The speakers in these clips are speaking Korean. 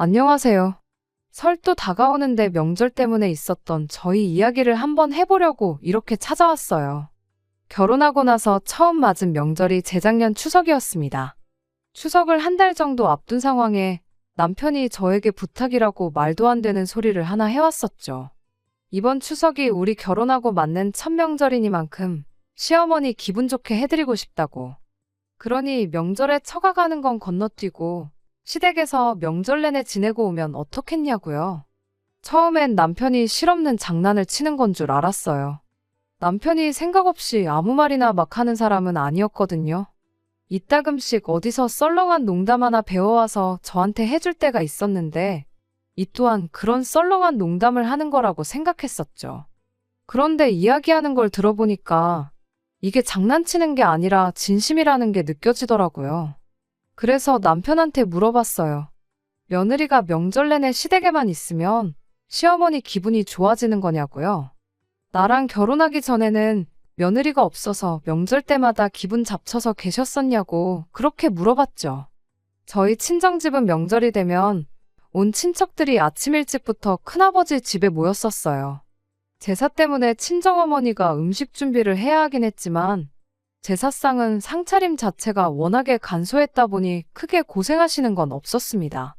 안녕하세요. 설도 다가오는데 명절 때문에 있었던 저희 이야기를 한번 해보려고 이렇게 찾아왔어요. 결혼하고 나서 처음 맞은 명절이 재작년 추석이었습니다. 추석을 한 달 정도 앞둔 상황에 남편이 저에게 부탁이라고 말도 안 되는 소리를 하나 해왔었죠. 이번 추석이 우리 결혼하고 맞는 첫 명절이니만큼 시어머니 기분 좋게 해드리고 싶다고. 그러니 명절에 처가 가는 건 건너뛰고 시댁에서 명절 내내 지내고 오면 어떻겠냐고요. 처음엔 남편이 실없는 장난을 치는 건 줄 알았어요. 남편이 생각 없이 아무 말이나 막 하는 사람은 아니었거든요. 이따금씩 어디서 썰렁한 농담 하나 배워와서 저한테 해줄 때가 있었는데 이 또한 그런 썰렁한 농담을 하는 거라고 생각했었죠. 그런데 이야기하는 걸 들어보니까 이게 장난치는 게 아니라 진심이라는 게 느껴지더라고요. 그래서 남편한테 물어봤어요. 며느리가 명절 내내 시댁에만 있으면 시어머니 기분이 좋아지는 거냐고요. 나랑 결혼하기 전에는 며느리가 없어서 명절 때마다 기분 잡쳐서 계셨었냐고 그렇게 물어봤죠. 저희 친정집은 명절이 되면 온 친척들이 아침 일찍부터 큰아버지 집에 모였었어요. 제사 때문에 친정어머니가 음식 준비를 해야 하긴 했지만 제사상은 상차림 자체가 워낙에 간소했다 보니 크게 고생하시는 건 없었습니다.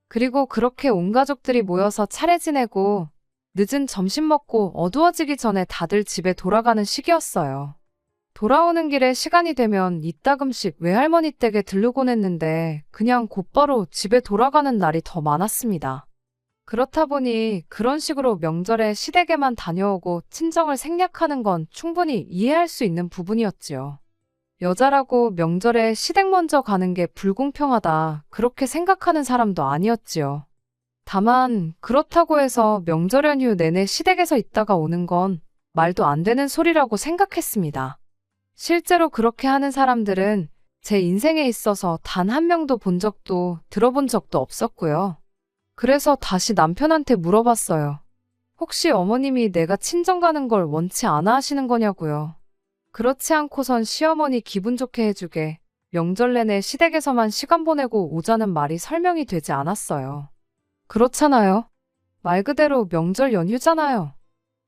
그리고 그렇게 온 가족들이 모여서 차례 지내고 늦은 점심 먹고 어두워지기 전에 다들 집에 돌아가는 시기였어요. 돌아오는 길에 시간이 되면 이따금씩 외할머니 댁에 들르곤 했는데 그냥 곧바로 집에 돌아가는 날이 더 많았습니다. 그렇다 보니 그런 식으로 명절에 시댁에만 다녀오고 친정을 생략하는 건 충분히 이해할 수 있는 부분이었지요. 여자라고 명절에 시댁 먼저 가는 게 불공평하다 그렇게 생각하는 사람도 아니었지요. 다만 그렇다고 해서 명절 연휴 내내 시댁에서 있다가 오는 건 말도 안 되는 소리라고 생각했습니다. 실제로 그렇게 하는 사람들은 제 인생에 있어서 단 한 명도 본 적도 들어본 적도 없었고요. 그래서 다시 남편한테 물어봤어요. 혹시 어머님이 내가 친정 가는 걸 원치 않아 하시는 거냐고요. 그렇지 않고선 시어머니 기분 좋게 해주게 명절 내내 시댁에서만 시간 보내고 오자는 말이 설명이 되지 않았어요. 그렇잖아요. 말 그대로 명절 연휴잖아요.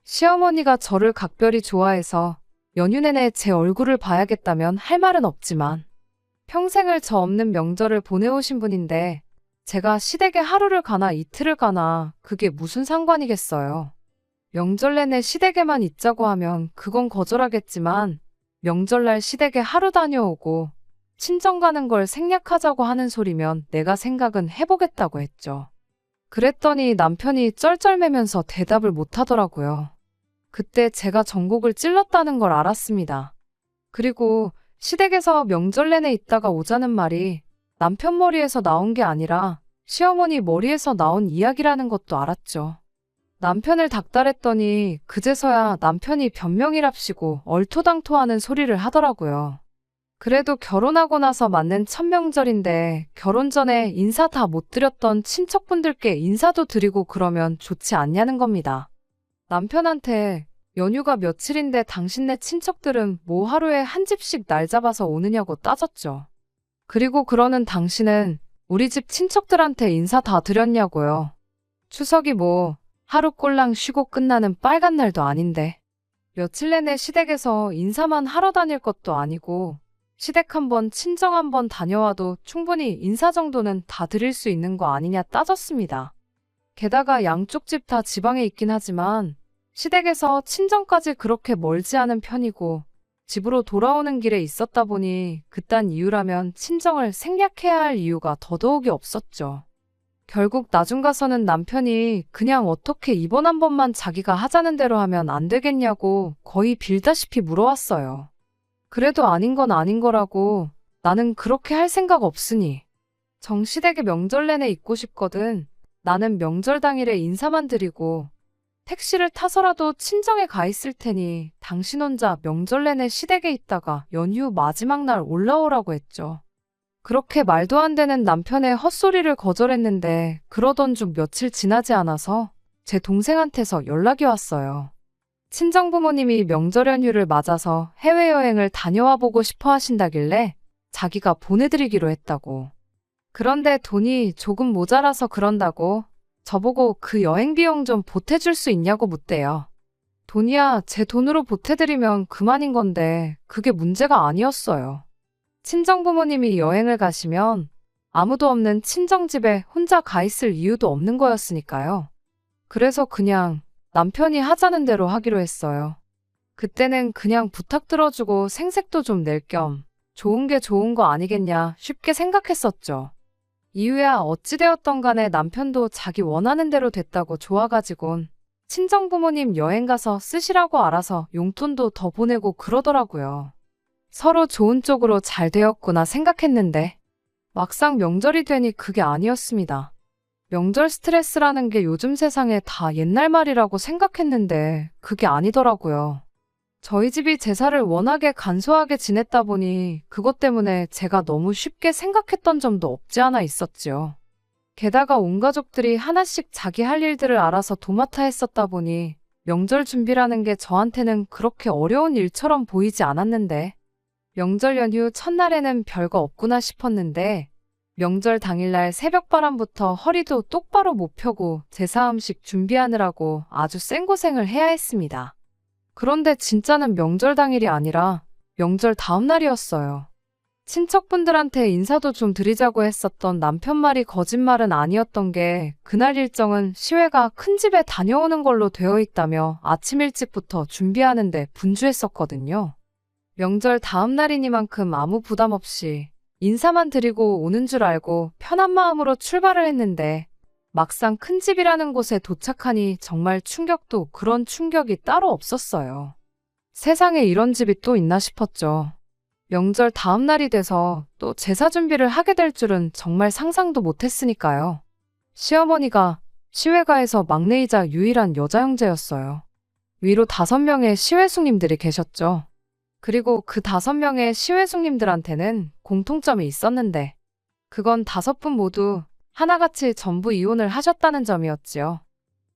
시어머니가 저를 각별히 좋아해서 연휴 내내 제 얼굴을 봐야겠다면 할 말은 없지만 평생을 저 없는 명절을 보내오신 분인데 제가 시댁에 하루를 가나 이틀을 가나 그게 무슨 상관이겠어요. 명절 내내 시댁에만 있자고 하면 그건 거절하겠지만 명절날 시댁에 하루 다녀오고 친정 가는 걸 생략하자고 하는 소리면 내가 생각은 해보겠다고 했죠. 그랬더니 남편이 쩔쩔매면서 대답을 못하더라고요. 그때 제가 전곡을 찔렀다는 걸 알았습니다. 그리고 시댁에서 명절 내내 있다가 오자는 말이 남편 머리에서 나온 게 아니라 시어머니 머리에서 나온 이야기라는 것도 알았죠. 남편을 닥달했더니 그제서야 남편이 변명이랍시고 얼토당토하는 소리를 하더라고요. 그래도 결혼하고 나서 맞는 첫 명절인데 결혼 전에 인사 다 못 드렸던 친척분들께 인사도 드리고 그러면 좋지 않냐는 겁니다. 남편한테 연휴가 며칠인데 당신네 친척들은 뭐 하루에 한 집씩 날 잡아서 오느냐고 따졌죠. 그리고 그러는 당신은 우리 집 친척들한테 인사 다 드렸냐고요. 추석이 뭐 하루 꼴랑 쉬고 끝나는 빨간 날도 아닌데 며칠 내내 시댁에서 인사만 하러 다닐 것도 아니고 시댁 한번 친정 한번 다녀와도 충분히 인사 정도는 다 드릴 수 있는 거 아니냐 따졌습니다. 게다가 양쪽 집 다 지방에 있긴 하지만 시댁에서 친정까지 그렇게 멀지 않은 편이고 집으로 돌아오는 길에 있었다 보니 그딴 이유라면 친정을 생략해야 할 이유가 더더욱이 없었죠. 결국 나중 가서는 남편이 그냥 어떻게 이번 한 번만 자기가 하자는 대로 하면 안 되겠냐고 거의 빌다시피 물어왔어요. 그래도 아닌 건 아닌 거라고 나는 그렇게 할 생각 없으니 정시댁에 명절 내내 있고 싶거든. 나는 명절 당일에 인사만 드리고 택시를 타서라도 친정에 가 있을 테니 당신 혼자 명절 내내 시댁에 있다가 연휴 마지막 날 올라오라고 했죠. 그렇게 말도 안 되는 남편의 헛소리를 거절했는데 그러던 중 며칠 지나지 않아서 제 동생한테서 연락이 왔어요. 친정부모님이 명절 연휴를 맞아서 해외여행을 다녀와 보고 싶어 하신다길래 자기가 보내드리기로 했다고. 그런데 돈이 조금 모자라서 그런다고 저보고 그 여행 비용 좀 보태줄 수 있냐고 묻대요. 돈이야 제 돈으로 보태드리면 그만인 건데 그게 문제가 아니었어요. 친정 부모님이 여행을 가시면 아무도 없는 친정집에 혼자 가 있을 이유도 없는 거였으니까요. 그래서 그냥 남편이 하자는 대로 하기로 했어요. 그때는 그냥 부탁 들어주고 생색도 좀 낼 겸 좋은 게 좋은 거 아니겠냐 쉽게 생각했었죠. 이유야 어찌되었던 간에 남편도 자기 원하는 대로 됐다고 좋아가지곤 친정 부모님 여행 가서 쓰시라고 알아서 용돈도 더 보내고 그러더라고요. 서로 좋은 쪽으로 잘 되었구나 생각했는데 막상 명절이 되니 그게 아니었습니다. 명절 스트레스라는 게 요즘 세상에 다 옛날 말이라고 생각했는데 그게 아니더라고요. 저희 집이 제사를 워낙에 간소하게 지냈다 보니 그것 때문에 제가 너무 쉽게 생각했던 점도 없지 않아 있었지요. 게다가 온 가족들이 하나씩 자기 할 일들을 알아서 도맡아 했었다 보니 명절 준비라는 게 저한테는 그렇게 어려운 일처럼 보이지 않았는데 명절 연휴 첫날에는 별거 없구나 싶었는데 명절 당일날 새벽바람부터 허리도 똑바로 못 펴고 제사 음식 준비하느라고 아주 쌩고생을 해야 했습니다. 그런데 진짜는 명절 당일이 아니라 명절 다음 날이었어요. 친척분들한테 인사도 좀 드리자고 했었던 남편 말이 거짓말은 아니었던 게 그날 일정은 시외가 큰 집에 다녀오는 걸로 되어 있다며 아침 일찍부터 준비하는데 분주했었거든요. 명절 다음 날이니만큼 아무 부담 없이 인사만 드리고 오는 줄 알고 편한 마음으로 출발을 했는데 막상 큰 집이라는 곳에 도착하니 정말 충격도 그런 충격이 따로 없었어요. 세상에 이런 집이 또 있나 싶었죠. 명절 다음 날이 돼서 또 제사 준비를 하게 될 줄은 정말 상상도 못했으니까요. 시어머니가 시외가에서 막내이자 유일한 여자 형제였어요. 위로 5명의 시외숙님들이 계셨죠. 그리고 그 5명의 시외숙님들한테는 공통점이 있었는데 그건 5분 모두 하나같이 전부 이혼을 하셨다는 점이었지요.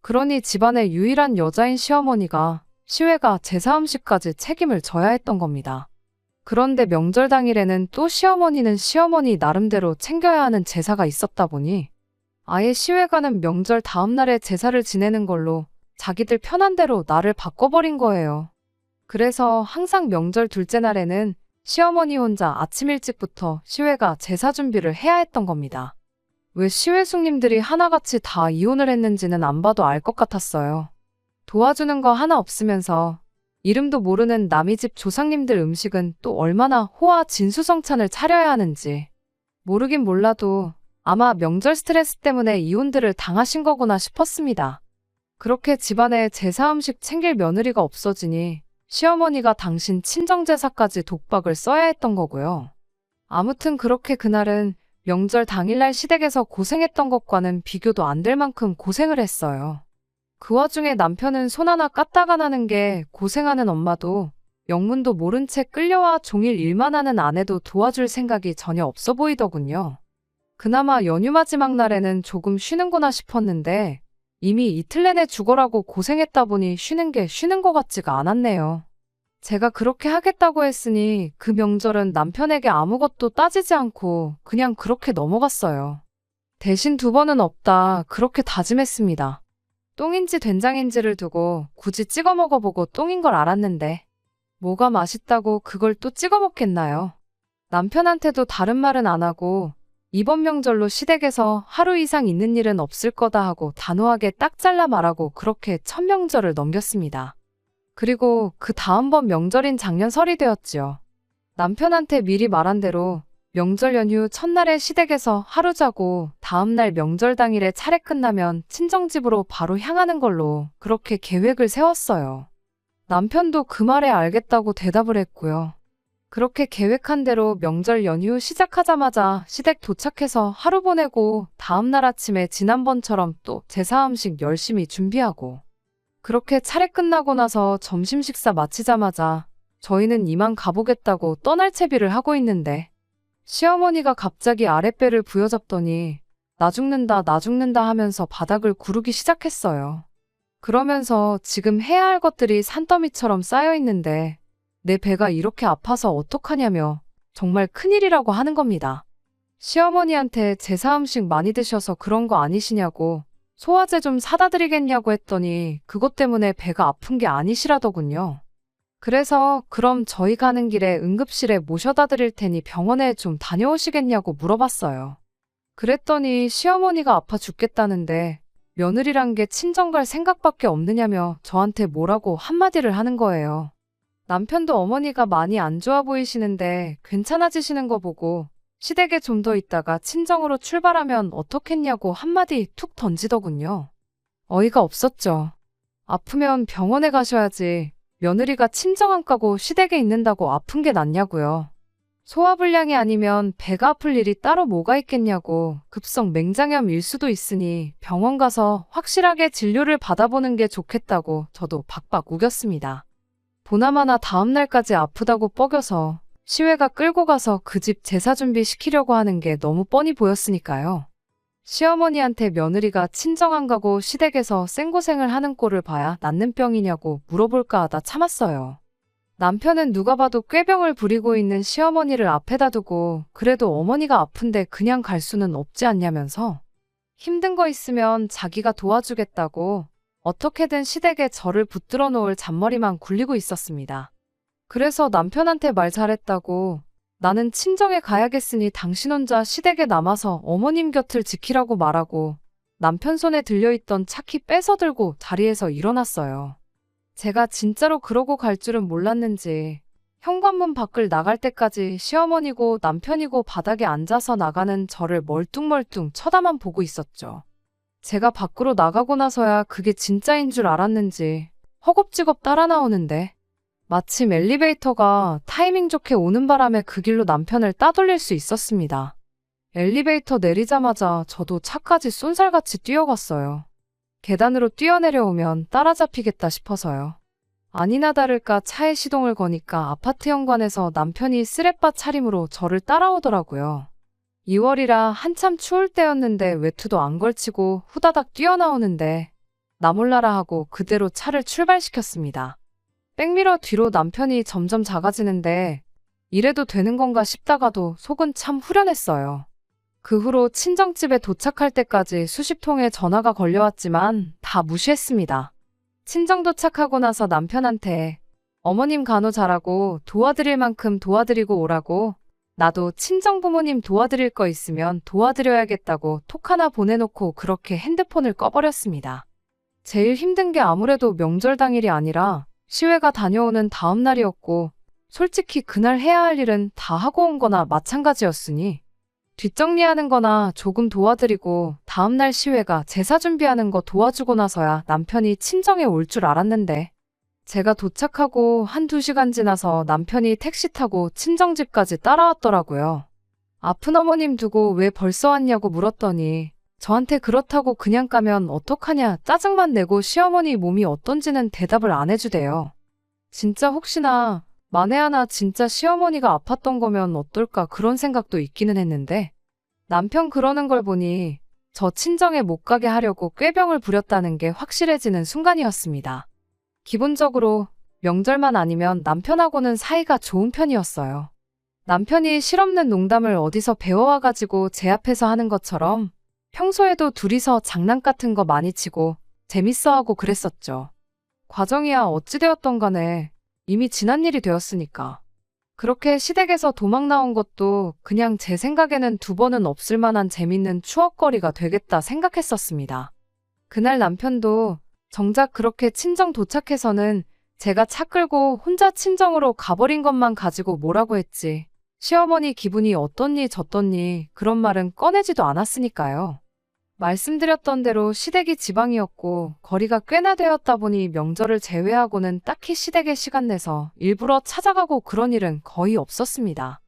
그러니 집안의 유일한 여자인 시어머니가 시외가 제사 음식까지 책임을 져야 했던 겁니다. 그런데 명절 당일에는 또 시어머니는 시어머니 나름대로 챙겨야 하는 제사가 있었다 보니 아예 시외가는 명절 다음 날에 제사를 지내는 걸로 자기들 편한 대로 날을 바꿔버린 거예요. 그래서 항상 명절 둘째 날에는 시어머니 혼자 아침 일찍부터 시외가 제사 준비를 해야 했던 겁니다. 왜 시외숙님들이 하나같이 다 이혼을 했는지는 안 봐도 알 것 같았어요. 도와주는 거 하나 없으면서 이름도 모르는 남의 집 조상님들 음식은 또 얼마나 호화 진수성찬을 차려야 하는지 모르긴 몰라도 아마 명절 스트레스 때문에 이혼들을 당하신 거구나 싶었습니다. 그렇게 집안에 제사 음식 챙길 며느리가 없어지니 시어머니가 당신 친정제사까지 독박을 써야 했던 거고요. 아무튼 그렇게 그날은 명절 당일날 시댁에서 고생했던 것과는 비교도 안 될 만큼 고생을 했어요. 그 와중에 남편은 손 하나 까딱 안 하는 게 고생하는 엄마도 영문도 모른 채 끌려와 종일 일만 하는 아내도 도와줄 생각이 전혀 없어 보이더군요. 그나마 연휴 마지막 날에는 조금 쉬는구나 싶었는데 이미 이틀 내내 죽어라고 고생했다 보니 쉬는 게 쉬는 것 같지가 않았네요. 제가 그렇게 하겠다고 했으니 그 명절은 남편에게 아무것도 따지지 않고 그냥 그렇게 넘어갔어요. 대신 2번은 없다 그렇게 다짐했습니다. 똥인지 된장인지를 두고 굳이 찍어 먹어보고 똥인 걸 알았는데 뭐가 맛있다고 그걸 또 찍어 먹겠나요? 남편한테도 다른 말은 안 하고 이번 명절로 시댁에서 하루 이상 있는 일은 없을 거다 하고 단호하게 딱 잘라 말하고 그렇게 첫 명절을 넘겼습니다. 그리고 그 다음번 명절인 작년 설이 되었지요. 남편한테 미리 말한 대로 명절 연휴 첫날에 시댁에서 하루 자고 다음날 명절 당일에 차례 끝나면 친정집으로 바로 향하는 걸로 그렇게 계획을 세웠어요. 남편도 그 말에 알겠다고 대답을 했고요. 그렇게 계획한 대로 명절 연휴 시작하자마자 시댁 도착해서 하루 보내고 다음날 아침에 지난번처럼 또 제사 음식 열심히 준비하고 그렇게 차례 끝나고 나서 점심 식사 마치자마자 저희는 이만 가보겠다고 떠날 채비를 하고 있는데 시어머니가 갑자기 아랫배를 부여잡더니 나 죽는다 나 죽는다 하면서 바닥을 구르기 시작했어요. 그러면서 지금 해야 할 것들이 산더미처럼 쌓여 있는데 내 배가 이렇게 아파서 어떡하냐며 정말 큰일이라고 하는 겁니다. 시어머니한테 제사 음식 많이 드셔서 그런 거 아니시냐고 소화제 좀 사다 드리겠냐고 했더니 그것 때문에 배가 아픈 게 아니시라더군요. 그래서 그럼 저희 가는 길에 응급실에 모셔다 드릴 테니 병원에 좀 다녀오시겠냐고 물어봤어요. 그랬더니 시어머니가 아파 죽겠다는데 며느리란 게 친정 갈 생각밖에 없느냐며 저한테 뭐라고 한마디를 하는 거예요. 남편도 어머니가 많이 안 좋아 보이시는데 괜찮아지시는 거 보고 시댁에 좀 더 있다가 친정으로 출발하면 어떻겠냐고 한마디 툭 던지더군요. 어이가 없었죠. 아프면 병원에 가셔야지 며느리가 친정 안 가고 시댁에 있는다고 아픈 게 낫냐고요. 소화불량이 아니면 배가 아플 일이 따로 뭐가 있겠냐고 급성 맹장염일 수도 있으니 병원 가서 확실하게 진료를 받아보는 게 좋겠다고 저도 박박 우겼습니다. 보나마나 다음날까지 아프다고 뻐겨서 시외가 끌고 가서 그 집 제사 준비 시키려고 하는 게 너무 뻔히 보였으니까요. 시어머니한테 며느리가 친정 안 가고 시댁에서 생고생을 하는 꼴을 봐야 낫는 병이냐고 물어볼까 하다 참았어요. 남편은 누가 봐도 꾀병을 부리고 있는 시어머니를 앞에다 두고 그래도 어머니가 아픈데 그냥 갈 수는 없지 않냐면서 힘든 거 있으면 자기가 도와주겠다고 어떻게든 시댁에 저를 붙들어 놓을 잔머리만 굴리고 있었습니다. 그래서 남편한테 말 잘했다고 나는 친정에 가야겠으니 당신 혼자 시댁에 남아서 어머님 곁을 지키라고 말하고 남편 손에 들려있던 차키 뺏어 들고 자리에서 일어났어요. 제가 진짜로 그러고 갈 줄은 몰랐는지 현관문 밖을 나갈 때까지 시어머니고 남편이고 바닥에 앉아서 나가는 저를 멀뚱멀뚱 쳐다만 보고 있었죠. 제가 밖으로 나가고 나서야 그게 진짜인 줄 알았는지 허겁지겁 따라 나오는데 마침 엘리베이터가 타이밍 좋게 오는 바람에 그 길로 남편을 따돌릴 수 있었습니다. 엘리베이터 내리자마자 저도 차까지 쏜살같이 뛰어갔어요. 계단으로 뛰어내려오면 따라잡히겠다 싶어서요. 아니나 다를까 차에 시동을 거니까 아파트 현관에서 남편이 쓰레빠 차림으로 저를 따라오더라고요. 2월이라 한참 추울 때였는데 외투도 안 걸치고 후다닥 뛰어나오는데 나 몰라라 하고 그대로 차를 출발시켰습니다. 백미러 뒤로 남편이 점점 작아지는데 이래도 되는 건가 싶다가도 속은 참 후련했어요. 그 후로 친정집에 도착할 때까지 수십 통의 전화가 걸려왔지만 다 무시했습니다. 친정 도착하고 나서 남편한테 어머님 간호 잘하고 도와드릴 만큼 도와드리고 오라고 나도 친정 부모님 도와드릴 거 있으면 도와드려야겠다고 톡 하나 보내놓고 그렇게 핸드폰을 꺼버렸습니다. 제일 힘든 게 아무래도 명절 당일이 아니라 시외가 다녀오는 다음 날이었고 솔직히 그날 해야 할 일은 다 하고 온 거나 마찬가지였으니 뒷정리하는 거나 조금 도와드리고 다음날 시외가 제사 준비하는 거 도와주고 나서야 남편이 친정에 올 줄 알았는데 제가 도착하고 한두 시간 지나서 남편이 택시 타고 친정집까지 따라왔더라고요. 아픈 어머님 두고 왜 벌써 왔냐고 물었더니 저한테 그렇다고 그냥 가면 어떡하냐 짜증만 내고 시어머니 몸이 어떤지는 대답을 안 해주대요. 진짜 혹시나 만에 하나 진짜 시어머니가 아팠던 거면 어떨까 그런 생각도 있기는 했는데 남편 그러는 걸 보니 저 친정에 못 가게 하려고 꾀병을 부렸다는 게 확실해지는 순간이었습니다. 기본적으로 명절만 아니면 남편하고는 사이가 좋은 편이었어요. 남편이 실없는 농담을 어디서 배워와가지고 제 앞에서 하는 것처럼 평소에도 둘이서 장난 같은 거 많이 치고 재밌어하고 그랬었죠. 과정이야 어찌되었던 간에 이미 지난 일이 되었으니까. 그렇게 시댁에서 도망 나온 것도 그냥 제 생각에는 두 번은 없을 만한 재밌는 추억거리가 되겠다 생각했었습니다. 그날 남편도 정작 그렇게 친정 도착해서는 제가 차 끌고 혼자 친정으로 가버린 것만 가지고 뭐라고 했지. 시어머니 기분이 어떻니 저떻니 그런 말은 꺼내지도 않았으니까요. 말씀드렸던 대로 시댁이 지방이었고 거리가 꽤나 되었다 보니 명절을 제외하고는 딱히 시댁에 시간 내서 일부러 찾아가고 그런 일은 거의 없었습니다.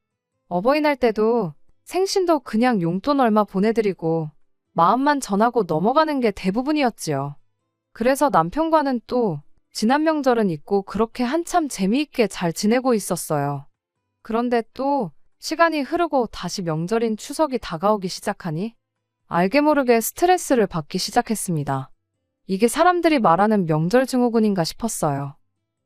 어버이날 때도 생신도 그냥 용돈 얼마 보내드리고 마음만 전하고 넘어가는 게 대부분이었지요. 그래서 남편과는 또 지난 명절은 잊고 그렇게 한참 재미있게 잘 지내고 있었어요. 그런데 또 시간이 흐르고 다시 명절인 추석이 다가오기 시작하니 알게 모르게 스트레스를 받기 시작했습니다. 이게 사람들이 말하는 명절 증후군인가 싶었어요.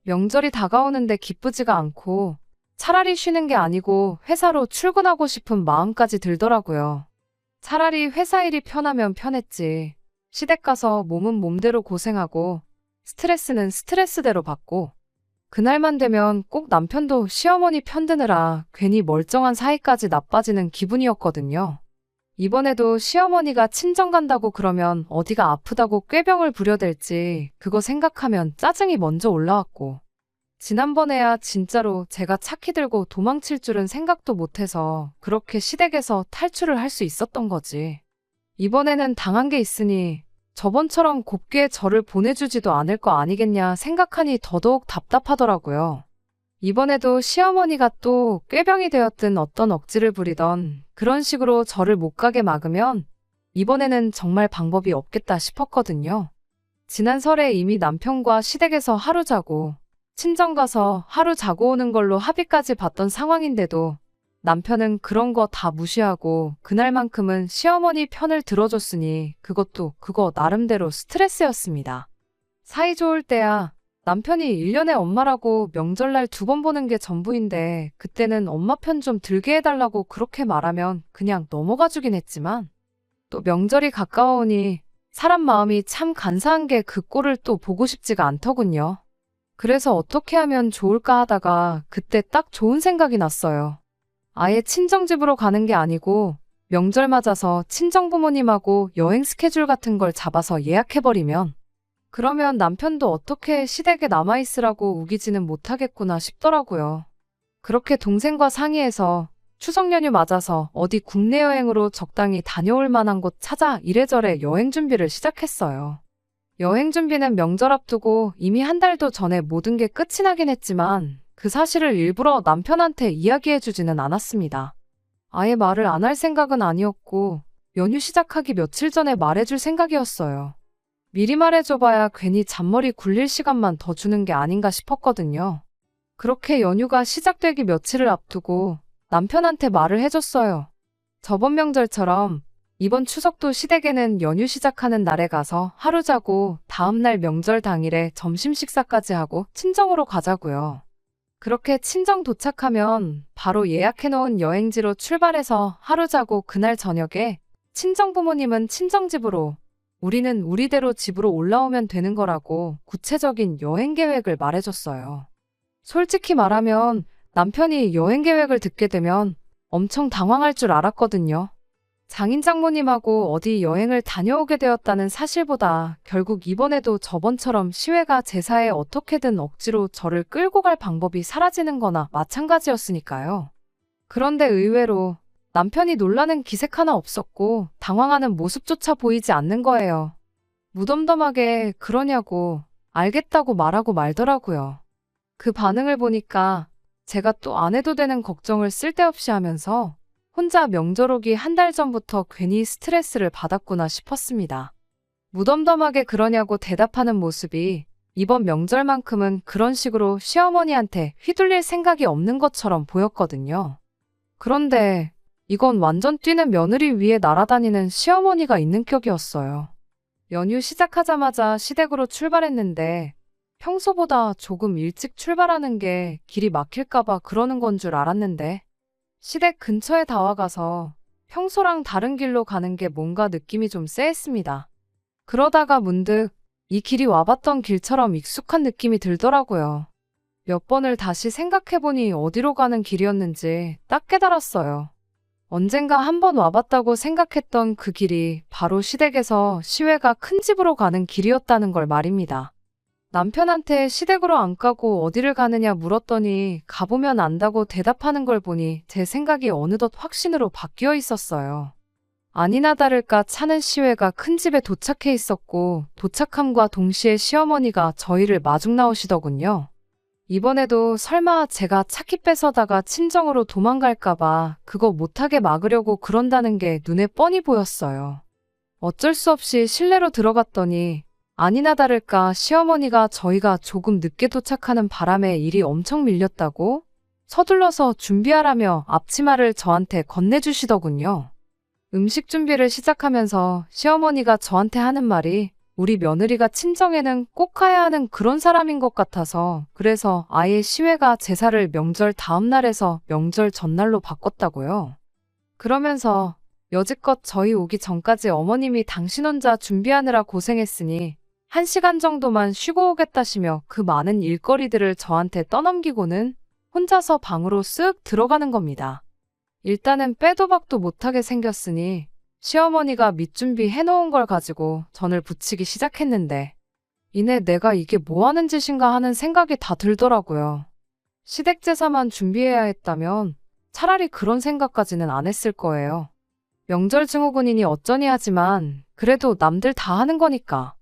명절이 다가오는데 기쁘지가 않고 차라리 쉬는 게 아니고 회사로 출근하고 싶은 마음까지 들더라고요. 차라리 회사 일이 편하면 편했지. 시댁 가서 몸은 몸대로 고생하고 스트레스는 스트레스대로 받고 그날만 되면 꼭 남편도 시어머니 편드느라 괜히 멀쩡한 사이까지 나빠지는 기분이었거든요. 이번에도 시어머니가 친정 간다고 그러면 어디가 아프다고 꾀병을 부려댈지 그거 생각하면 짜증이 먼저 올라왔고 지난번에야 진짜로 제가 차키 들고 도망칠 줄은 생각도 못해서 그렇게 시댁에서 탈출을 할 수 있었던 거지. 이번에는 당한 게 있으니 저번처럼 곱게 저를 보내주지도 않을 거 아니겠냐 생각하니 더더욱 답답하더라고요. 이번에도 시어머니가 또 꾀병이 되었든 어떤 억지를 부리던 그런 식으로 저를 못 가게 막으면 이번에는 정말 방법이 없겠다 싶었거든요. 지난 설에 이미 남편과 시댁에서 하루 자고 친정 가서 하루 자고 오는 걸로 합의까지 봤던 상황인데도 남편은 그런 거 다 무시하고 그날만큼은 시어머니 편을 들어줬으니 그것도 그거 나름대로 스트레스였습니다. 사이 좋을 때야 남편이 1년에 엄마라고 명절날 2번 보는 게 전부인데 그때는 엄마 편 좀 들게 해달라고 그렇게 말하면 그냥 넘어가 주긴 했지만 또 명절이 가까워오니 사람 마음이 참 간사한 게 그 꼴을 또 보고 싶지가 않더군요. 그래서 어떻게 하면 좋을까 하다가 그때 딱 좋은 생각이 났어요. 아예 친정집으로 가는 게 아니고 명절 맞아서 친정부모님하고 여행 스케줄 같은 걸 잡아서 예약해버리면 그러면 남편도 어떻게 시댁에 남아있으라고 우기지는 못하겠구나 싶더라고요. 그렇게 동생과 상의해서 추석 연휴 맞아서 어디 국내 여행으로 적당히 다녀올 만한 곳 찾아 이래저래 여행 준비를 시작했어요. 여행 준비는 명절 앞두고 이미 한 달도 전에 모든 게 끝이 나긴 했지만 그 사실을 일부러 남편한테 이야기해주지는 않았습니다. 아예 말을 안 할 생각은 아니었고 연휴 시작하기 며칠 전에 말해줄 생각이었어요. 미리 말해줘봐야 괜히 잔머리 굴릴 시간만 더 주는 게 아닌가 싶었거든요. 그렇게 연휴가 시작되기 며칠을 앞두고 남편한테 말을 해줬어요. 저번 명절처럼 이번 추석도 시댁에는 연휴 시작하는 날에 가서 하루 자고 다음날 명절 당일에 점심 식사까지 하고 친정으로 가자고요. 그렇게 친정 도착하면 바로 예약해놓은 여행지로 출발해서 하루 자고 그날 저녁에 친정 부모님은 친정집으로 우리는 우리대로 집으로 올라오면 되는 거라고 구체적인 여행 계획을 말해줬어요. 솔직히 말하면 남편이 여행 계획을 듣게 되면 엄청 당황할 줄 알았거든요. 장인 장모님하고 어디 여행을 다녀오게 되었다는 사실보다 결국 이번에도 저번처럼 시외가 제사에 어떻게든 억지로 저를 끌고 갈 방법이 사라지는 거나 마찬가지였으니까요. 그런데 의외로 남편이 놀라는 기색 하나 없었고 당황하는 모습조차 보이지 않는 거예요. 무덤덤하게 그러냐고 알겠다고 말하고 말더라고요. 그 반응을 보니까 제가 또 안 해도 되는 걱정을 쓸데없이 하면서 혼자 명절 오기 한 달 전부터 괜히 스트레스를 받았구나 싶었습니다. 무덤덤하게 그러냐고 대답하는 모습이 이번 명절만큼은 그런 식으로 시어머니한테 휘둘릴 생각이 없는 것처럼 보였거든요. 그런데 이건 완전 뛰는 며느리 위에 날아다니는 시어머니가 있는 격이었어요. 연휴 시작하자마자 시댁으로 출발했는데 평소보다 조금 일찍 출발하는 게 길이 막힐까봐 그러는 건 줄 알았는데 시댁 근처에 다 와가서 평소랑 다른 길로 가는 게 뭔가 느낌이 좀 쎄했습니다. 그러다가 문득 이 길이 와봤던 길처럼 익숙한 느낌이 들더라고요. 몇 번을 다시 생각해보니 어디로 가는 길이었는지 딱 깨달았어요. 언젠가 한 번 와봤다고 생각했던 그 길이 바로 시댁에서 시외가 큰 집으로 가는 길이었다는 걸 말입니다. 남편한테 시댁으로 안 가고 어디를 가느냐 물었더니 가보면 안다고 대답하는 걸 보니 제 생각이 어느덧 확신으로 바뀌어 있었어요. 아니나 다를까 차는 시외가 큰 집에 도착해 있었고 도착함과 동시에 시어머니가 저희를 마중 나오시더군요. 이번에도 설마 제가 차키 뺏어다가 친정으로 도망갈까봐 그거 못하게 막으려고 그런다는 게 눈에 뻔히 보였어요. 어쩔 수 없이 실내로 들어갔더니 아니나 다를까 시어머니가 저희가 조금 늦게 도착하는 바람에 일이 엄청 밀렸다고 서둘러서 준비하라며 앞치마를 저한테 건네주시더군요. 음식 준비를 시작하면서 시어머니가 저한테 하는 말이 우리 며느리가 친정에는 꼭 가야 하는 그런 사람인 것 같아서 그래서 아예 시외가 제사를 명절 다음 날에서 명절 전날로 바꿨다고요. 그러면서 여지껏 저희 오기 전까지 어머님이 당신 혼자 준비하느라 고생했으니 1시간 정도만 쉬고 오겠다시며 그 많은 일거리들을 저한테 떠넘기고는 혼자서 방으로 쓱 들어가는 겁니다. 일단은 빼도 박도 못하게 생겼으니 시어머니가 밑준비 해놓은 걸 가지고 전을 부치기 시작했는데 이내 내가 이게 뭐 하는 짓인가 하는 생각이 다 들더라고요. 시댁 제사만 준비해야 했다면 차라리 그런 생각까지는 안 했을 거예요. 명절 증후군이니 어쩌니 하지만 그래도 남들 다 하는 거니까.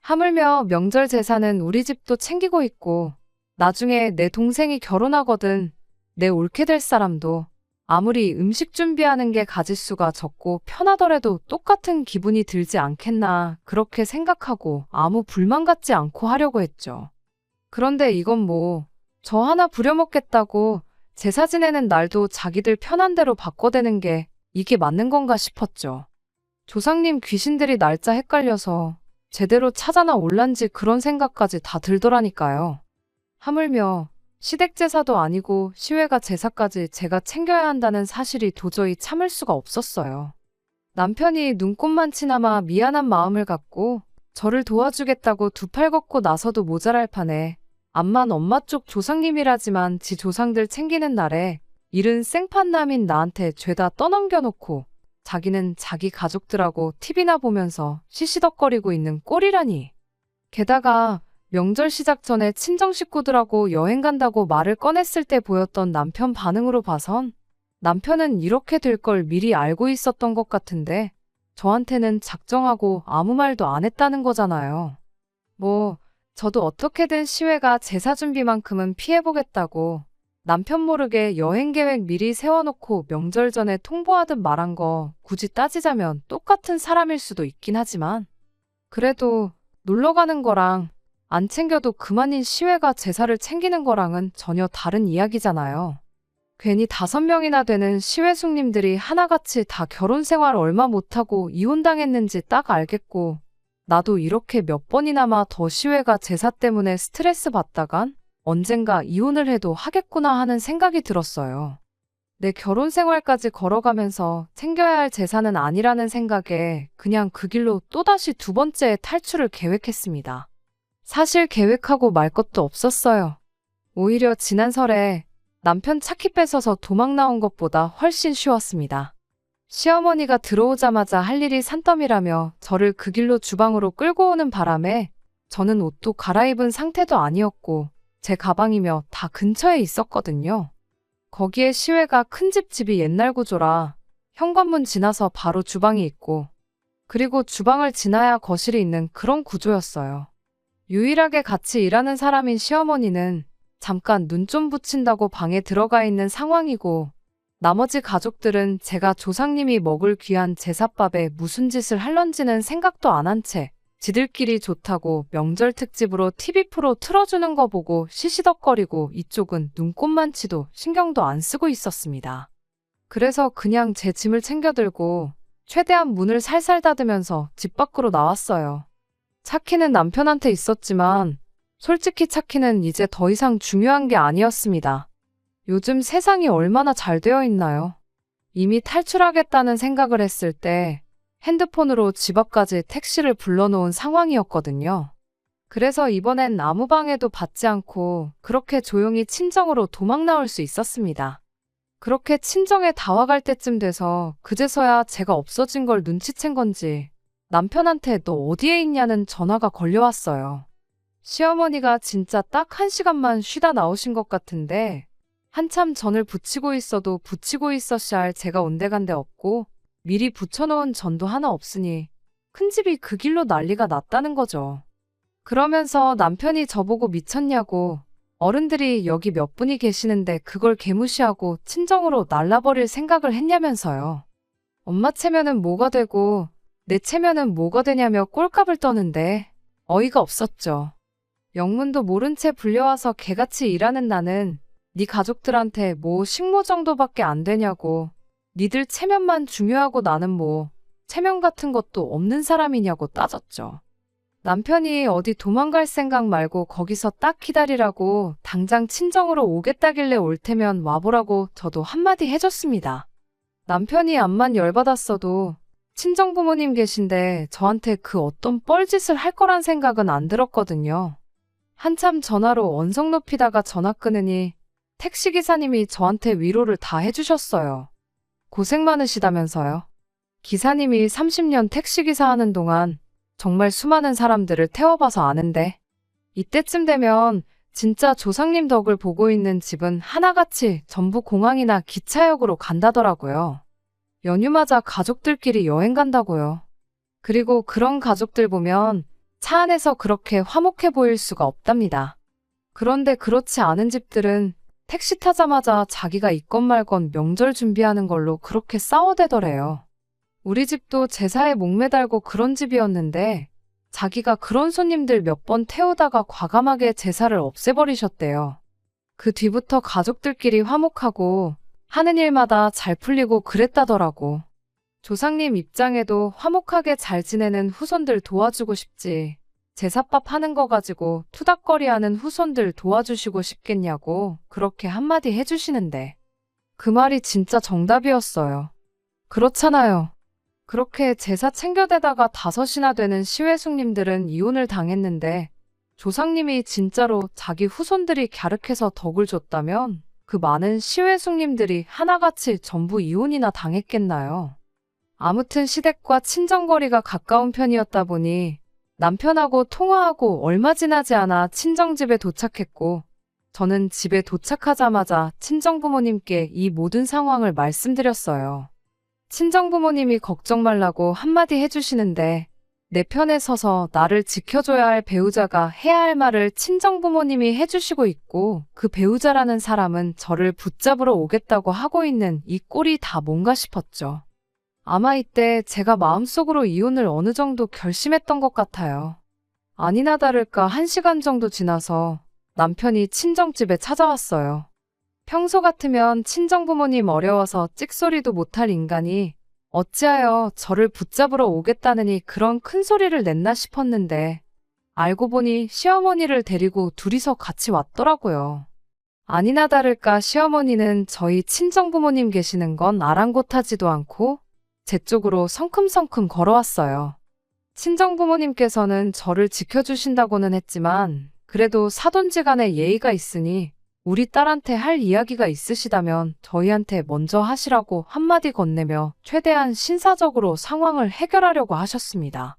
하물며 명절 제사는 우리 집도 챙기고 있고 나중에 내 동생이 결혼하거든 내 옳게 될 사람도 아무리 음식 준비하는 게 가짓수가 적고 편하더라도 똑같은 기분이 들지 않겠나 그렇게 생각하고 아무 불만 갖지 않고 하려고 했죠. 그런데 이건 뭐 저 하나 부려먹겠다고 제사 지내는 날도 자기들 편한 대로 바꿔대는 게 이게 맞는 건가 싶었죠. 조상님 귀신들이 날짜 헷갈려서 제대로 찾아나 올란지 그런 생각까지 다 들더라니까요. 하물며 시댁 제사도 아니고 시외가 제사까지 제가 챙겨야 한다는 사실이 도저히 참을 수가 없었어요. 남편이 눈꽃만치나마 미안한 마음을 갖고 저를 도와주겠다고 두 팔 걷고 나서도 모자랄 판에 암만 엄마 쪽 조상님이라지만 지 조상들 챙기는 날에 일은 생판남인 나한테 죄다 떠넘겨놓고 자기는 자기 가족들하고 TV나 보면서 시시덕거리고 있는 꼴이라니. 게다가 명절 시작 전에 친정 식구들하고 여행 간다고 말을 꺼냈을 때 보였던 남편 반응으로 봐선 남편은 이렇게 될 걸 미리 알고 있었던 것 같은데 저한테는 작정하고 아무 말도 안 했다는 거잖아요. 뭐 저도 어떻게든 시외가 제사 준비만큼은 피해보겠다고 남편 모르게 여행 계획 미리 세워놓고 명절 전에 통보하듯 말한 거 굳이 따지자면 똑같은 사람일 수도 있긴 하지만 그래도 놀러 가는 거랑 안 챙겨도 그만인 시외가 제사를 챙기는 거랑은 전혀 다른 이야기잖아요. 괜히 5명이나 되는 시외숙님들이 하나같이 다 결혼 생활 얼마 못하고 이혼당했는지 딱 알겠고 나도 이렇게 몇 번이나마 더 시외가 제사 때문에 스트레스 받다간 언젠가 이혼을 해도 하겠구나 하는 생각이 들었어요. 내 결혼 생활까지 걸어가면서 챙겨야 할 제사는 아니라는 생각에 그냥 그 길로 또다시 두 번째 탈출을 계획했습니다. 사실 계획하고 말 것도 없었어요. 오히려 지난 설에 남편 차키 뺏어서 도망 나온 것보다 훨씬 쉬웠습니다. 시어머니가 들어오자마자 할 일이 산더미라며 저를 그 길로 주방으로 끌고 오는 바람에 저는 옷도 갈아입은 상태도 아니었고 제 가방이며 다 근처에 있었거든요. 거기에 시외가 큰 집이 옛날 구조라 현관문 지나서 바로 주방이 있고 그리고 주방을 지나야 거실이 있는 그런 구조였어요. 유일하게 같이 일하는 사람인 시어머니는 잠깐 눈 좀 붙인다고 방에 들어가 있는 상황이고 나머지 가족들은 제가 조상님이 먹을 귀한 제사밥에 무슨 짓을 할런지는 생각도 안 한 채 지들끼리 좋다고 명절 특집으로 TV 프로 틀어주는 거 보고 시시덕거리고 이쪽은 눈꽃만치도 신경도 안 쓰고 있었습니다. 그래서 그냥 제 짐을 챙겨들고 최대한 문을 살살 닫으면서 집 밖으로 나왔어요. 차키는 남편한테 있었지만 솔직히 차키는 이제 더 이상 중요한 게 아니었습니다. 요즘 세상이 얼마나 잘 되어 있나요? 이미 탈출하겠다는 생각을 했을 때 핸드폰으로 집 앞까지 택시를 불러놓은 상황이었거든요. 그래서 이번엔 아무 방해도 받지 않고 그렇게 조용히 친정으로 도망 나올 수 있었습니다. 그렇게 친정에 다 와갈 때쯤 돼서 그제서야 제가 없어진 걸 눈치챈 건지 남편한테 너 어디에 있냐는 전화가 걸려왔어요. 시어머니가 진짜 딱 1시간만 쉬다 나오신 것 같은데 한참 전을 부치고 있어도 부치고 있었어야 할 제가 온데간데 없고 미리 부쳐놓은 전도 하나 없으니 큰 집이 그 길로 난리가 났다는 거죠. 그러면서 남편이 저보고 미쳤냐고 어른들이 여기 몇 분이 계시는데 그걸 개무시하고 친정으로 날라버릴 생각을 했냐면서요. 엄마 체면은 뭐가 되고 내 체면은 뭐가 되냐며 꼴값을 떠는데 어이가 없었죠. 영문도 모른 채 불려와서 개같이 일하는 나는 네 가족들한테 뭐 식모 정도밖에 안 되냐고 니들 체면만 중요하고 나는 뭐 체면 같은 것도 없는 사람이냐고 따졌죠. 남편이 어디 도망갈 생각 말고 거기서 딱 기다리라고 당장 친정으로 오겠다길래 올 테면 와보라고 저도 한마디 해줬습니다. 남편이 암만 열받았어도 친정 부모님 계신데 저한테 그 어떤 뻘짓을 할 거란 생각은 안 들었거든요. 한참 전화로 언성 높이다가 전화 끊으니 택시기사님이 저한테 위로를 다 해주셨어요. 고생 많으시다면서요. 기사님이 30년 택시기사 하는 동안 정말 수많은 사람들을 태워봐서 아는데 이때쯤 되면 진짜 조상님 덕을 보고 있는 집은 하나같이 전부 공항이나 기차역으로 간다더라고요. 연휴마다 가족들끼리 여행 간다고요. 그리고 그런 가족들 보면 차 안에서 그렇게 화목해 보일 수가 없답니다. 그런데 그렇지 않은 집들은 택시 타자마자 자기가 있건 말건 명절 준비하는 걸로 그렇게 싸워대더래요. 우리 집도 제사에 목매달고 그런 집이었는데 자기가 그런 손님들 몇 번 태우다가 과감하게 제사를 없애버리셨대요. 그 뒤부터 가족들끼리 화목하고 하는 일마다 잘 풀리고 그랬다더라고. 조상님 입장에도 화목하게 잘 지내는 후손들 도와주고 싶지. 제사밥 하는 거 가지고 투닥거리하는 후손들 도와주시고 싶겠냐고 그렇게 한마디 해주시는데 그 말이 진짜 정답이었어요. 그렇잖아요. 그렇게 제사 챙겨대다가 5이나 되는 시외숙님들은 이혼을 당했는데 조상님이 진짜로 자기 후손들이 갸륵해서 덕을 줬다면 그 많은 시외숙님들이 하나같이 전부 이혼이나 당했겠나요? 아무튼 시댁과 친정거리가 가까운 편이었다 보니 남편하고 통화하고 얼마 지나지 않아 친정집에 도착했고 저는 집에 도착하자마자 친정부모님께 이 모든 상황을 말씀드렸어요. 친정부모님이 걱정 말라고 한마디 해주시는데 내 편에 서서 나를 지켜줘야 할 배우자가 해야 할 말을 친정부모님이 해주시고 있고 그 배우자라는 사람은 저를 붙잡으러 오겠다고 하고 있는 이 꼴이 다 뭔가 싶었죠. 아마 이때 제가 마음속으로 이혼을 어느 정도 결심했던 것 같아요. 아니나 다를까 1시간 정도 지나서 남편이 친정집에 찾아왔어요. 평소 같으면 친정부모님 어려워서 찍소리도 못할 인간이 어찌하여 저를 붙잡으러 오겠다느니 그런 큰 소리를 냈나 싶었는데 알고 보니 시어머니를 데리고 둘이서 같이 왔더라고요. 아니나 다를까 시어머니는 저희 친정부모님 계시는 건 아랑곳하지도 않고 제 쪽으로 성큼성큼 걸어왔어요. 친정부모님께서는 저를 지켜주신다고는 했지만 그래도 사돈지간에 예의가 있으니 우리 딸한테 할 이야기가 있으시다면 저희한테 먼저 하시라고 한마디 건네며 최대한 신사적으로 상황을 해결하려고 하셨습니다.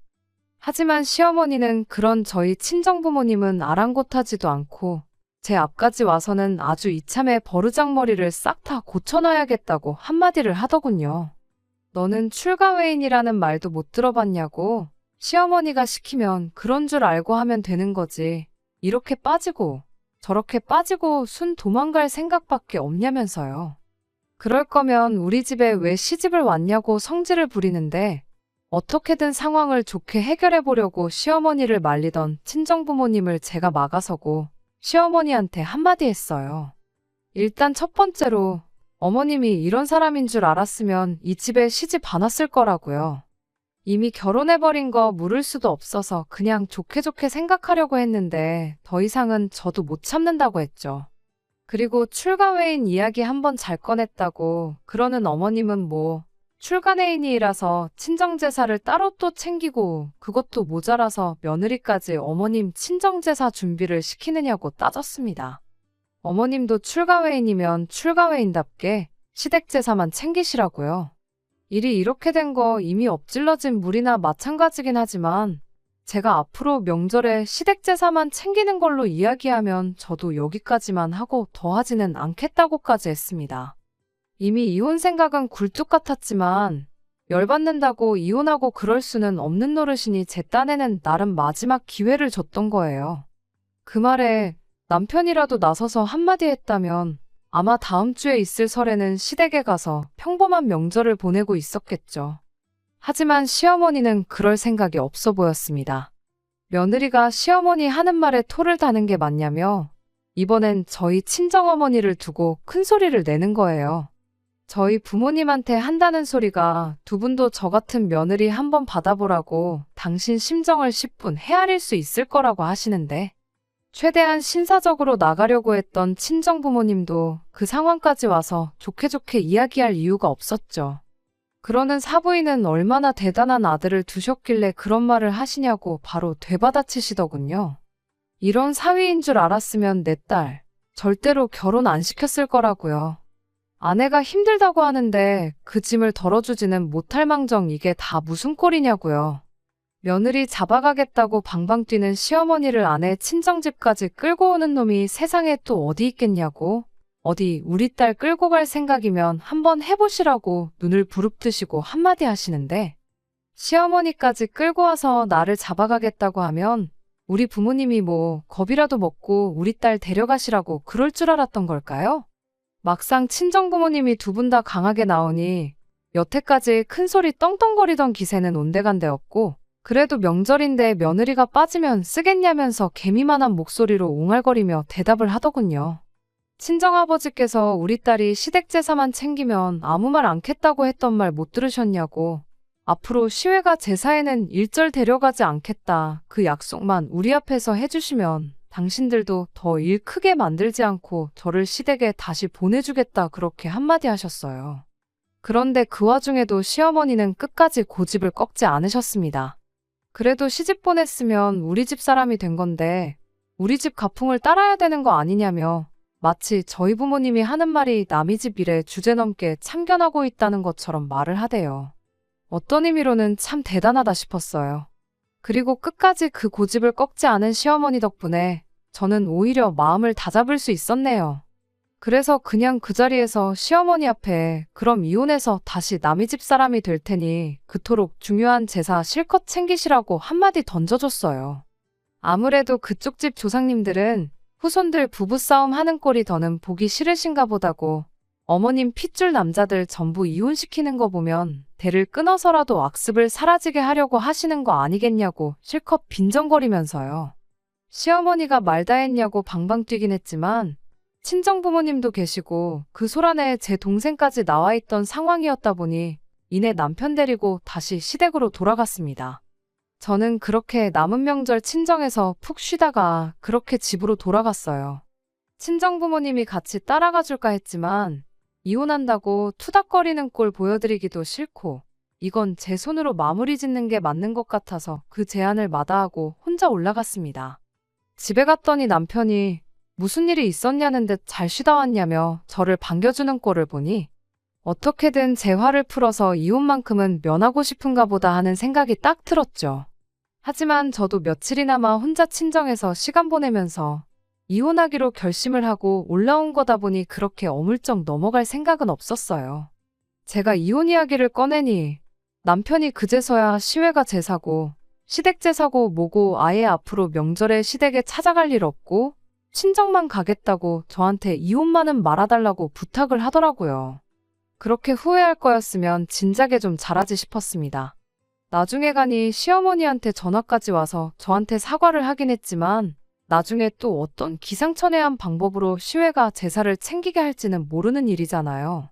하지만 시어머니는 그런 저희 친정부모님은 아랑곳하지도 않고 제 앞까지 와서는 아주 이참에 버르장머리를 싹 다 고쳐놔야겠다고 한마디를 하더군요. 너는 출가외인이라는 말도 못 들어봤냐고. 시어머니가 시키면 그런 줄 알고 하면 되는 거지. 이렇게 빠지고 저렇게 빠지고 순 도망갈 생각밖에 없냐면서요. 그럴 거면 우리 집에 왜 시집을 왔냐고 성질을 부리는데 어떻게든 상황을 좋게 해결해 보려고 시어머니를 말리던 친정부모님을 제가 막아서고 시어머니한테 한마디 했어요. 일단 첫 번째로 어머님이 이런 사람인 줄 알았으면 이 집에 시집 안 왔을 거라고요. 이미 결혼해버린 거 물을 수도 없어서 그냥 좋게 좋게 생각하려고 했는데 더 이상은 저도 못 참는다고 했죠. 그리고 출가외인 이야기 한번 잘 꺼냈다고 그러는 어머님은 뭐 출가내인이라서 친정제사를 따로 또 챙기고 그것도 모자라서 며느리까지 어머님 친정제사 준비를 시키느냐고 따졌습니다. 어머님도 출가외인이면 출가외인답게 시댁제사만 챙기시라고요. 일이 이렇게 된 거 이미 엎질러진 물이나 마찬가지긴 하지만 제가 앞으로 명절에 시댁제사만 챙기는 걸로 이야기하면 저도 여기까지만 하고 더 하지는 않겠다고까지 했습니다. 이미 이혼 생각은 굴뚝 같았지만 열받는다고 이혼하고 그럴 수는 없는 노릇이니 제 딴에는 나름 마지막 기회를 줬던 거예요. 그 말에 남편이라도 나서서 한마디 했다면 아마 다음 주에 있을 설에는 시댁에 가서 평범한 명절을 보내고 있었겠죠. 하지만 시어머니는 그럴 생각이 없어 보였습니다. 며느리가 시어머니 하는 말에 토를 다는 게 맞냐며 이번엔 저희 친정어머니를 두고 큰 소리를 내는 거예요. 저희 부모님한테 한다는 소리가 두 분도 저 같은 며느리 한번 받아보라고 당신 심정을 10분 헤아릴 수 있을 거라고 하시는데 최대한 신사적으로 나가려고 했던 친정 부모님도 그 상황까지 와서 좋게 좋게 이야기할 이유가 없었죠. 그러는 사부인은 얼마나 대단한 아들을 두셨길래 그런 말을 하시냐고 바로 되받아치시더군요. 이런 사위인 줄 알았으면 내 딸 절대로 결혼 안 시켰을 거라고요. 아내가 힘들다고 하는데 그 짐을 덜어주지는 못할 망정 이게 다 무슨 꼴이냐고요. 며느리 잡아가겠다고 방방 뛰는 시어머니를 아내 친정집까지 끌고 오는 놈이 세상에 또 어디 있겠냐고. 어디 우리 딸 끌고 갈 생각이면 한번 해보시라고 눈을 부릅뜨시고 한마디 하시는데 시어머니까지 끌고 와서 나를 잡아가겠다고 하면 우리 부모님이 뭐 겁이라도 먹고 우리 딸 데려가시라고 그럴 줄 알았던 걸까요? 막상 친정부모님이 두 분 다 강하게 나오니 여태까지 큰소리 떵떵거리던 기세는 온데간데 없고 그래도 명절인데 며느리가 빠지면 쓰겠냐면서 개미만한 목소리로 옹알거리며 대답을 하더군요. 친정아버지께서 우리 딸이 시댁제사만 챙기면 아무 말 않겠다고 했던 말 못 들으셨냐고. 앞으로 시외가 제사에는 일절 데려가지 않겠다. 그 약속만 우리 앞에서 해주시면 당신들도 더 일 크게 만들지 않고 저를 시댁에 다시 보내주겠다 그렇게 한마디 하셨어요. 그런데 그 와중에도 시어머니는 끝까지 고집을 꺾지 않으셨습니다. 그래도 시집 보냈으면 우리 집 사람이 된 건데 우리 집 가풍을 따라야 되는 거 아니냐며 마치 저희 부모님이 하는 말이 남의 집 일에 주제넘게 참견하고 있다는 것처럼 말을 하대요. 어떤 의미로는 참 대단하다 싶었어요. 그리고 끝까지 그 고집을 꺾지 않은 시어머니 덕분에 저는 오히려 마음을 다잡을 수 있었네요. 그래서 그냥 그 자리에서 시어머니 앞에 그럼 이혼해서 다시 남의 집 사람이 될 테니 그토록 중요한 제사 실컷 챙기시라고 한마디 던져줬어요. 아무래도 그쪽 집 조상님들은 후손들 부부싸움 하는 꼴이 더는 보기 싫으신가 보다고 어머님 핏줄 남자들 전부 이혼시키는 거 보면 대를 끊어서라도 악습을 사라지게 하려고 하시는 거 아니겠냐고 실컷 빈정거리면서요. 시어머니가 말 다 했냐고 방방 뛰긴 했지만 친정부모님도 계시고 그 소란에 제 동생까지 나와 있던 상황이었다 보니 이내 남편 데리고 다시 시댁으로 돌아갔습니다. 저는 그렇게 남은 명절 친정에서 푹 쉬다가 그렇게 집으로 돌아갔어요. 친정부모님이 같이 따라가 줄까 했지만 이혼한다고 투닥거리는 꼴 보여드리기도 싫고 이건 제 손으로 마무리 짓는 게 맞는 것 같아서 그 제안을 마다하고 혼자 올라갔습니다. 집에 갔더니 남편이 무슨 일이 있었냐는 듯 잘 쉬다 왔냐며 저를 반겨주는 꼴을 보니 어떻게든 제 화를 풀어서 이혼만큼은 면하고 싶은가 보다 하는 생각이 딱 들었죠. 하지만 저도 며칠이나마 혼자 친정에서 시간 보내면서 이혼하기로 결심을 하고 올라온 거다 보니 그렇게 어물쩍 넘어갈 생각은 없었어요. 제가 이혼 이야기를 꺼내니 남편이 그제서야 시외가 제사고 시댁 제사고 뭐고 아예 앞으로 명절에 시댁에 찾아갈 일 없고 친정만 가겠다고 저한테 이혼만은 말아달라고 부탁을 하더라고요. 그렇게 후회할 거였으면 진작에 좀 잘하지 싶었습니다. 나중에 가니 시어머니한테 전화까지 와서 저한테 사과를 하긴 했지만 나중에 또 어떤 기상천외한 방법으로 시외가 제사를 챙기게 할지는 모르는 일이잖아요.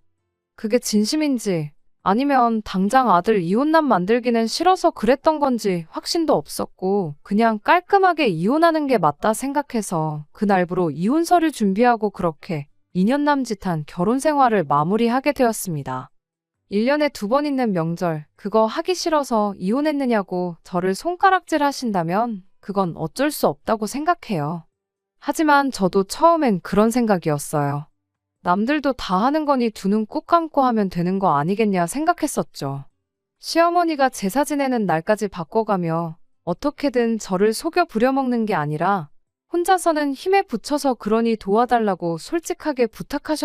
그게 진심인지 아니면 당장 아들 이혼남 만들기는 싫어서 그랬던 건지 확신도 없었고 그냥 깔끔하게 이혼하는 게 맞다 생각해서 그날부로 이혼 서류 준비하고 그렇게 2년 남짓한 결혼 생활을 마무리하게 되었습니다. 1년에 2번 있는 명절 그거 하기 싫어서 이혼했느냐고 저를 손가락질 하신다면 그건 어쩔 수 없다고 생각해요. 하지만 저도 처음엔 그런 생각이었어요. 남들도 다 하는 거니 두 눈 꾹 감고 하면 되는 거 아니겠냐 생각했었죠. 시어머니가 제사 지내는 날까지 바꿔가며 어떻게든 저를 속여 부려먹는 게 아니라 혼자서는 힘에 부쳐서 그러니 도와달라고 솔직하게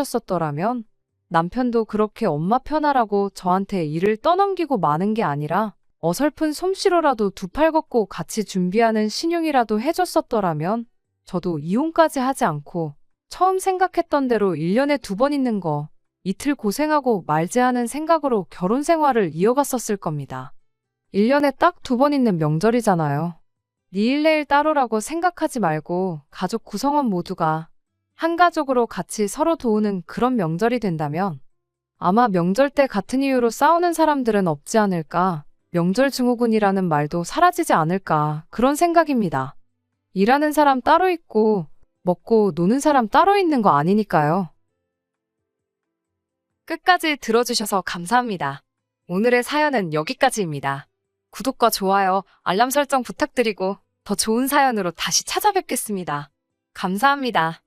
부탁하셨었더라면 남편도 그렇게 엄마 편하라고 저한테 일을 떠넘기고 마는 게 아니라 어설픈 솜씨로라도 두 팔 걷고 같이 준비하는 신용이라도 해줬었더라면 저도 이혼까지 하지 않고 처음 생각했던 대로 1년에 2번 있는 거 이틀 고생하고 말지 하는 생각으로 결혼 생활을 이어갔었을 겁니다. 1년에 딱 2번 있는 명절이잖아요. 니일 내일 따로라고 생각하지 말고 가족 구성원 모두가 한 가족으로 같이 서로 도우는 그런 명절이 된다면 아마 명절 때 같은 이유로 싸우는 사람들은 없지 않을까, 명절 증후군이라는 말도 사라지지 않을까, 그런 생각입니다. 일하는 사람 따로 있고, 먹고 노는 사람 따로 있는 거 아니니까요. 끝까지 들어주셔서 감사합니다. 오늘의 사연은 여기까지입니다. 구독과 좋아요, 알람 설정 부탁드리고 더 좋은 사연으로 다시 찾아뵙겠습니다. 감사합니다.